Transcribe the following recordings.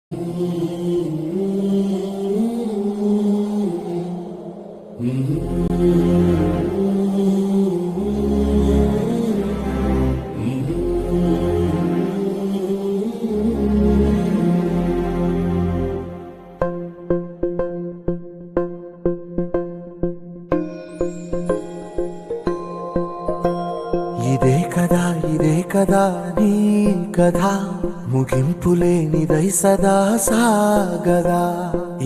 ఇదే కదా నీ కథ ముగింపులేనిదై సదా సాగదా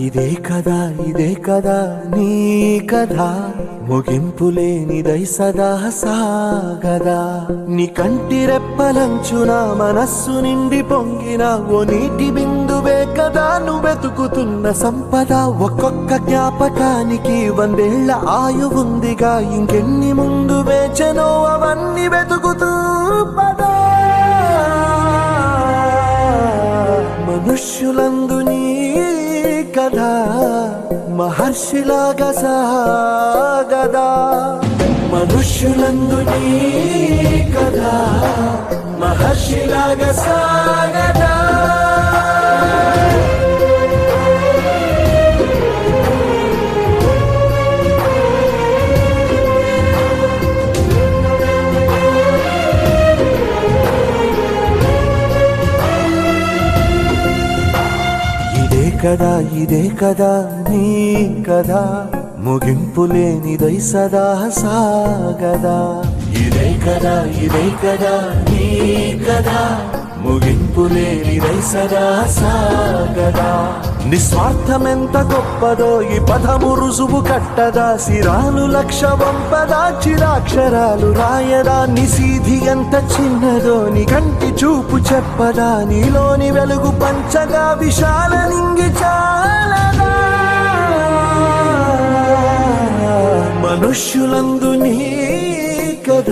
ఇదే కదా నీ కథ ముగింపులేనిదై సదా సాగదా నీ కంటి రెప్పలంచున మనస్సు నిండి పొంగిన ఓ నీటి బిందువే కదా నువ్వు వెతుకుతున్న సంపద ఒక్కొక్క జ్ఞాపకానికి 100 ఏళ్ల ఆయువుందిగా ఇంకెన్ని ముందు వేచనో అవన్నీ వెతుకుతూ పదా మనుష్యులందు నీ కథ మహర్షిలాగా సాగదా మనుష్యులందు నీ కథ మహర్షిలాగా సాగదా ఇదే కదా నీ కదా ముగింపులేనిదై సదా సాగదా ఇదే కదా నీ కదా ముగింపులేనిదై సదా సాగదా నిస్వార్థమెంత గొప్పదో ఈ పదము రుజువు కట్టదా సిరాలు లక్ష వంపదా చిరాక్షరాలు రాయదా నిసీధి ఎంత చిన్నదో నీ కంటి చూపు చెప్పదా నీలోని వెలుగు పంచగా విశాల నింగి చాలదా మనుష్యులందు నీ కథ